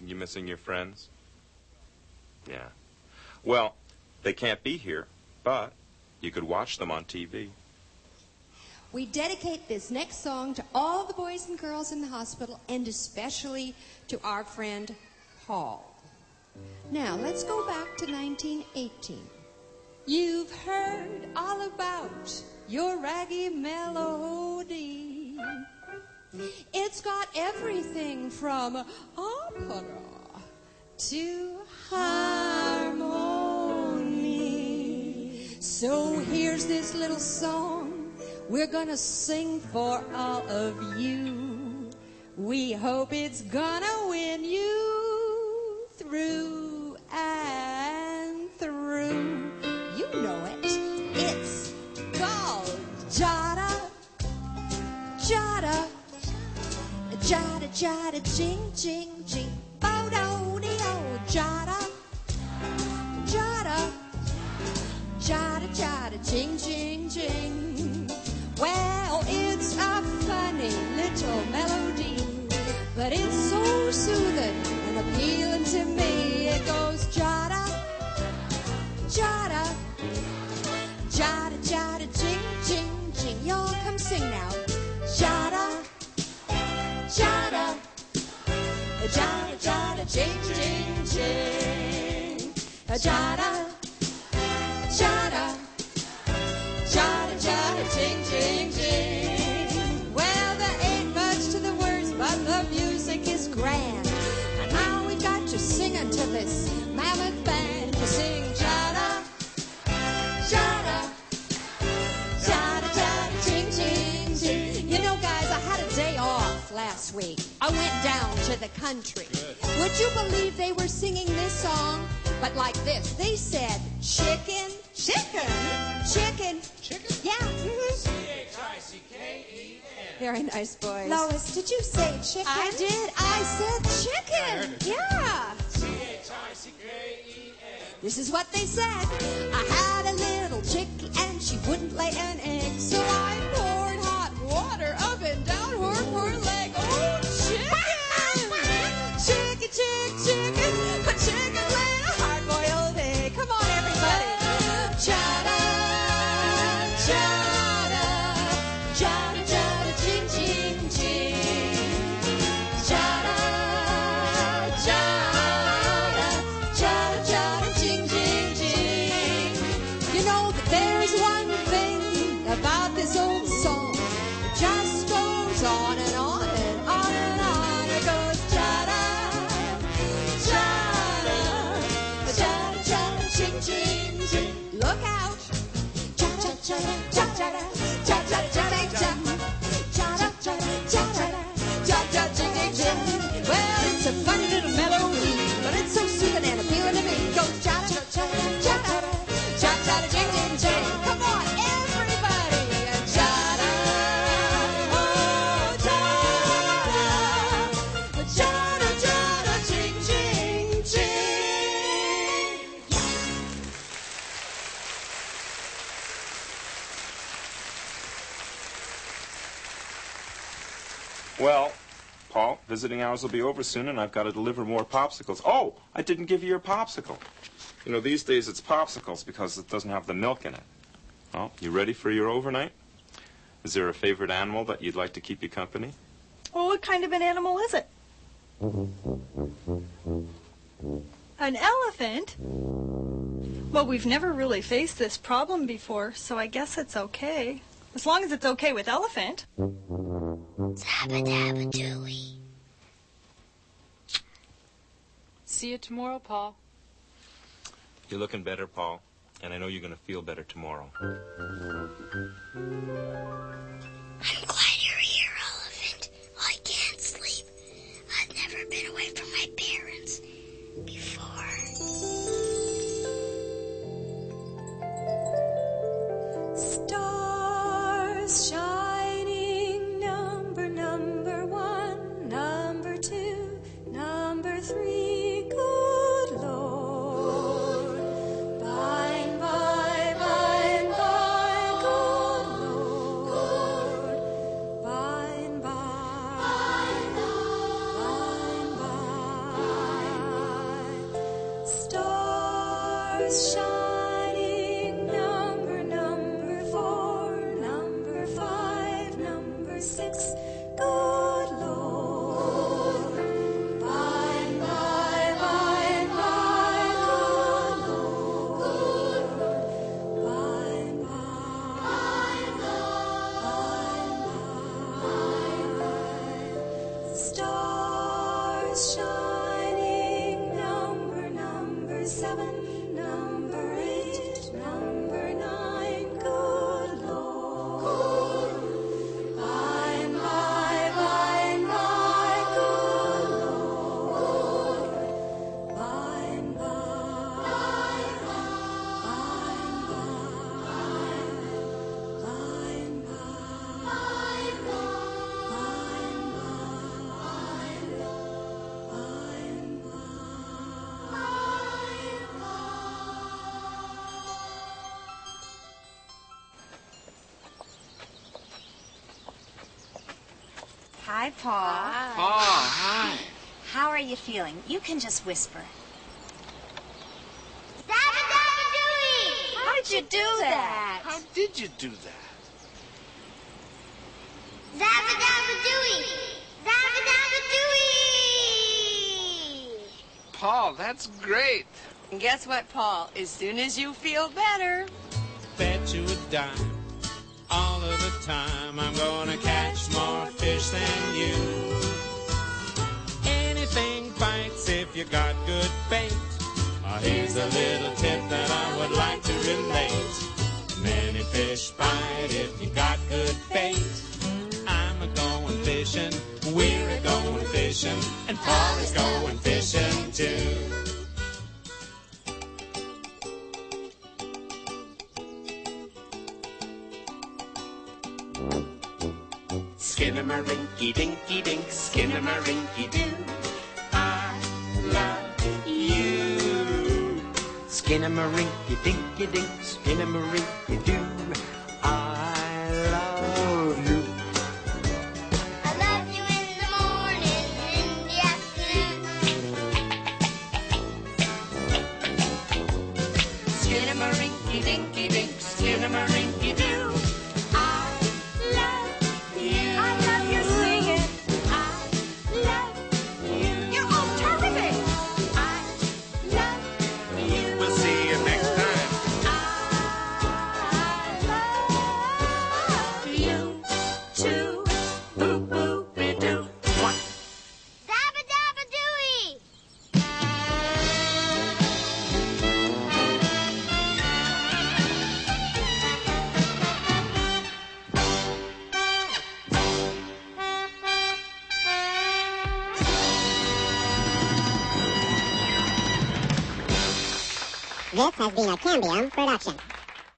You missing your friends? Yeah. Well, they can't be here, but you could watch them on TV. We dedicate this next song to all the boys and girls in the hospital, and especially to our friend Paul. Now, let's go back to 1918. You've heard all about your raggy melody. It's got everything from opera to harmony. So here's this little song we're gonna sing for all of you. We hope it's gonna win you through and through. You know it. It's called Jada, Jada, Jada, Jada, Jing, Jing, Jing, Bo-do-de-o, Jada, Jada, Jada, Jada, Jing, Jing, Jing. Well, it's a funny little melody, but it's so soothing and appealing to me. It goes Jada, Jada, Jada, Jada, Jing, Jing, Jing. Y'all come sing now. Jada, Jada, Jada, Jada, Jing, Jing, Jing. Jada, Jada, Jada, Jada, Jing, Jing, Jing. Well, there ain't much to the words, but the music is grand. And now we got you singing to this mammoth band. You sing Jada, Jada, Jada, Jada, Jing, Jing, Jing. You know, guys, I had a day off last week. I went down to the country. Would you believe they were singing this song, but like this? They said, chicken, chicken, chicken, chicken. Yeah. C-H-I-C-K-E-N. Very nice, boys. Lois, did you say chicken? I did. I said chicken. Yeah. C-H-I-C-K-E-N. This is what they said. I had a little chickie and she wouldn't lay an egg, so I poured hot water up and down her poor leg. Oh, chicken! Chicken, chicken, chicken, a chicken laid a hard-boiled egg. Come on, everybody. Jada, Jada, Jada, Jada, Jing, Jing, Jing. Jada, Jada, Jada, Jada, Jing, Jing, Jing. You know that there's one thing about this old song. It just goes on and on and on and on. It goes Jada, Jada, Jada, Jada, Jing, Jing, Jing. Look out. Jada, Jada, Jada, Jada, Jada, Jada, Jada, Jada, Jada, Jada, Jing, Jing, Jing. Well, it's a funny little melody, but it's so soothing and appealing to me. It goes Jada, Jada, Jada, Jada, Jing, Jing, Jing. Come on, everybody. Jada, oh, Jada, Jada, Jada, Jing, Jing, Jing. Well, Paul, visiting hours will be over soon, and I've got to deliver more popsicles. Oh, I didn't give you your popsicle. You know, these days it's popsicles because it doesn't have the milk in it. Well, you ready for your overnight? Is there a favorite animal that you'd like to keep you company? Well, what kind of an animal is it? An elephant? Well, we've never really faced this problem before, so I guess it's okay. As long as it's okay with elephant. Zabba-dabba-dooey. See you tomorrow, Paul. You're looking better, Paul, and I know you're going to feel better tomorrow. I'm glad you're here, Elephant. I can't sleep. I've never been away from my parents before. Stars shining, number one, number two, number three, good Lord. By and by, good Lord. Stars shining, number 7, number 8, number 9, good Lord. By and by, good Lord. By and by, by and by, Hi, Paul. Oh, hi. How are you feeling? You can just whisper. Zabba-dabba-dooey! How did you do that? How did you do that? Zabba-dabba-dooey! Zabba-dabba-dooey! Paul, that's great. And guess what, Paul? As soon as you feel better. Bet you a dime all of the time I'm gonna catch more fish than you. Anything bites if you got good bait. Here's a little tip that I would like to relate. Many fish bite if you got good bait. I'm a-going fishing, we're a-going fishing, and Paul is going fishing too. Skinnamarink-a-dinky-dink, skinnamarink-a-doo. I love you. Skinnamarink-a-dinky-dink, skinnamarink-a-doo. I love you. I love you in the morning and in the afternoon. Skinnamarink-a-dinky-dink, skinnamarink-a-doo. I love you. I love your singing. I love you. You're all terrific. I love you. We'll see you next time. I love you too. Boo-boo-be-doo. Zabba-dabba-dooey! This has been a Cambium production.